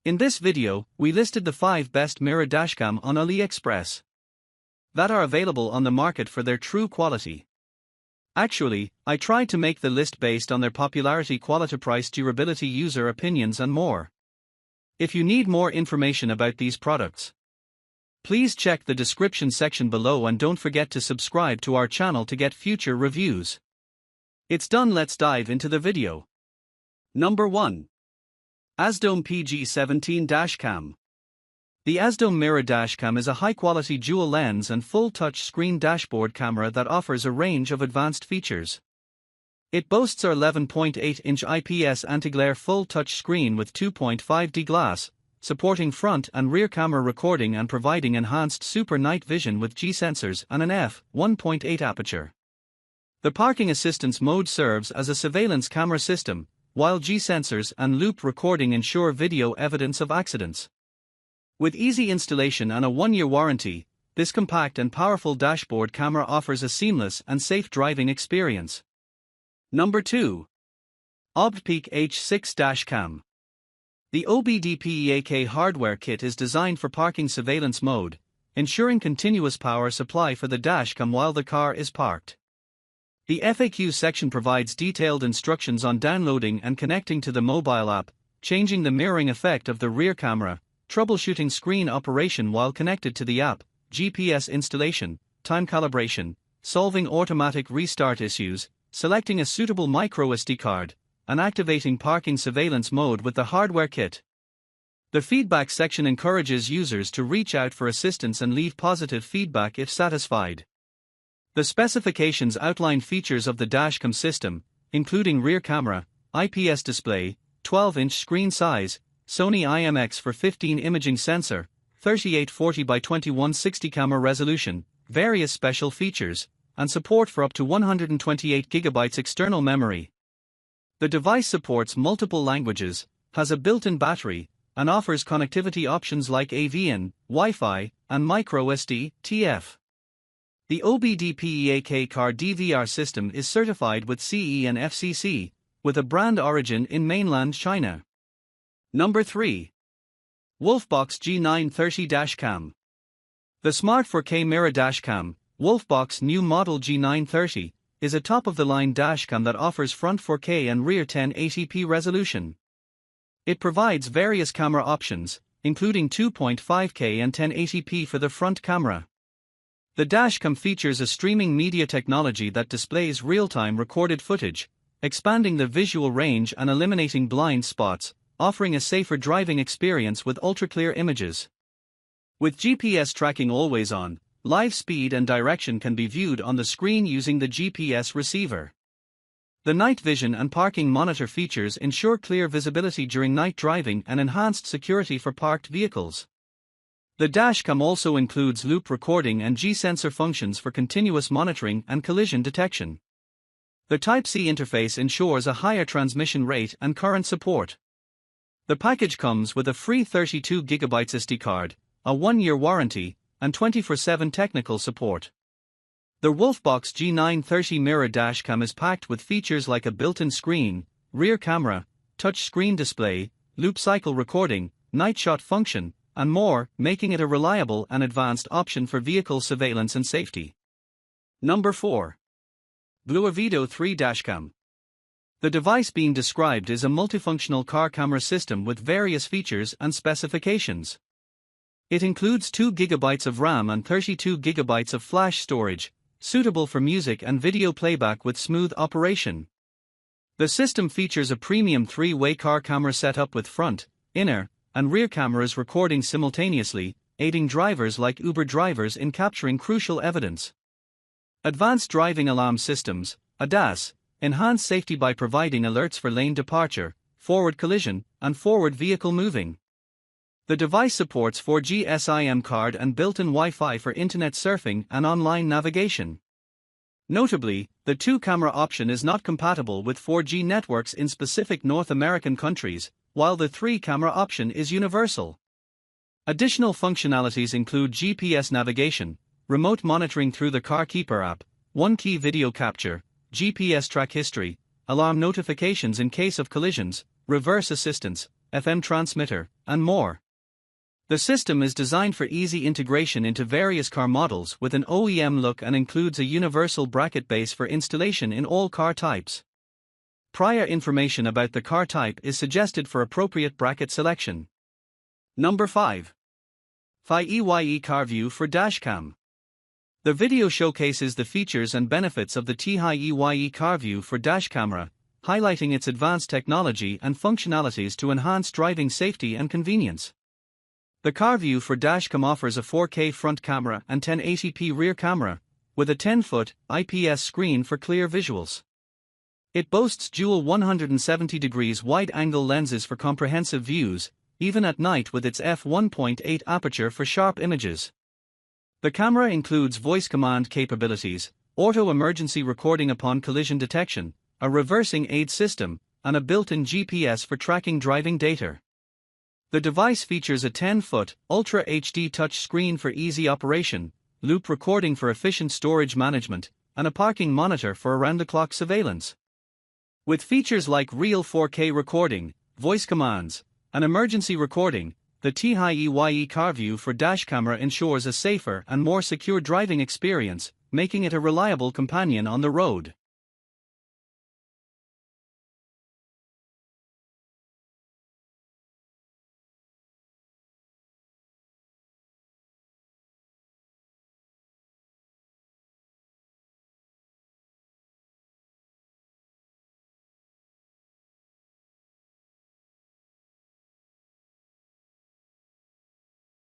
In this video, we listed the 5 best mirror dashcam on Aliexpress that are available on the market for their true quality. Actually, I tried to make the list based on their popularity, quality, price, durability, user opinions and more. If you need more information about these products, please check the description section below and don't forget to subscribe to our channel to get future reviews. It's done, let's dive into the video. Number 1. AZDOME PG17 Dash Cam. The AZDOME Mirror Dashcam is a high-quality dual-lens and full-touch screen dashboard camera that offers a range of advanced features. It boasts our 11.8-inch IPS anti-glare full-touch screen with 2.5D glass, supporting front and rear camera recording and providing enhanced super night vision with G sensors and an f1.8 aperture. The parking assistance mode serves as a surveillance camera system, while G sensors and loop recording ensure video evidence of accidents. With easy installation and a 1-year warranty, this compact and powerful dashboard camera offers a seamless and safe driving experience. Number 2. OBDPEAK H6 Dash Cam. The OBDPEAK hardware kit is designed for parking surveillance mode, ensuring continuous power supply for the dashcam while the car is parked. The FAQ section provides detailed instructions on downloading and connecting to the mobile app, changing the mirroring effect of the rear camera, troubleshooting screen operation while connected to the app, GPS installation, time calibration, solving automatic restart issues, selecting a suitable microSD card, and activating parking surveillance mode with the hardware kit. The feedback section encourages users to reach out for assistance and leave positive feedback if satisfied. The specifications outline features of the dashcam system, including rear camera, IPS display, 12-inch screen size, Sony IMX for 15 imaging sensor, 3840 by 2160 camera resolution, various special features, and support for up to 128GB external memory. The device supports multiple languages, has a built-in battery, and offers connectivity options like AVN, Wi-Fi, and microSD, TF. The OBDPEAK car DVR system is certified with CE and FCC, with a brand origin in mainland China. Number 3. WOLFBOX G930 Dash Cam. The smart 4K mirror dashcam, WOLFBOX new model G930, is a top-of-the-line dashcam that offers front 4K and rear 1080p resolution. It provides various camera options, including 2.5K and 1080p for the front camera. The dashcam features a streaming media technology that displays real-time recorded footage, expanding the visual range and eliminating blind spots, offering a safer driving experience with ultra-clear images. With GPS tracking always on, live speed and direction can be viewed on the screen using the GPS receiver. The night vision and parking monitor features ensure clear visibility during night driving and enhanced security for parked vehicles. The dashcam also includes loop recording and G-sensor functions for continuous monitoring and collision detection. The Type-C interface ensures a higher transmission rate and current support. The package comes with a free 32GB SD card, a 1-year warranty, and 24/7 technical support. The WOLFBOX G930 mirror dashcam is packed with features like a built-in screen, rear camera, touch screen display, loop cycle recording, night shot function, and more, making it a reliable and advanced option for vehicle surveillance and safety. Number 4. Bluavido 3 Dashcam. The device being described is a multifunctional car camera system with various features and specifications. It includes 2GB of RAM and 32GB of flash storage, suitable for music and video playback with smooth operation. The system features a premium 3-way car camera setup with front, inner, and rear cameras recording simultaneously, aiding drivers like Uber drivers in capturing crucial evidence. Advanced driving alarm systems, ADAS, enhance safety by providing alerts for lane departure, forward collision, and forward vehicle moving. The device supports 4G SIM card and built-in Wi-Fi for internet surfing and online navigation. Notably, the 2-camera option is not compatible with 4G networks in specific North American countries, while the 3-camera option is universal. Additional functionalities include GPS navigation, remote monitoring through the CarKeeper app, one-key video capture, GPS track history, alarm notifications in case of collisions, reverse assistance, FM transmitter, and more. The system is designed for easy integration into various car models with an OEM look and includes a universal bracket base for installation in all car types. Prior information about the car type is suggested for appropriate bracket selection. Number 5. ThiEYE Carview for Dashcam. The video showcases the features and benefits of the ThiEYE Carview for Dash Camera, highlighting its advanced technology and functionalities to enhance driving safety and convenience. The Carview for Dashcam offers a 4K front camera and 1080p rear camera, with a 10-foot IPS screen for clear visuals. It boasts dual 170 degrees wide-angle lenses for comprehensive views, even at night, with its f1.8 aperture for sharp images. The camera includes voice command capabilities, auto emergency recording upon collision detection, a reversing aid system, and a built-in GPS for tracking driving data. The device features a 10-foot Ultra HD touch screen for easy operation, loop recording for efficient storage management, and a parking monitor for around-the-clock surveillance. With features like real 4K recording, voice commands, and emergency recording, the ThiEYE Carview for Dash Camera ensures a safer and more secure driving experience, making it a reliable companion on the road.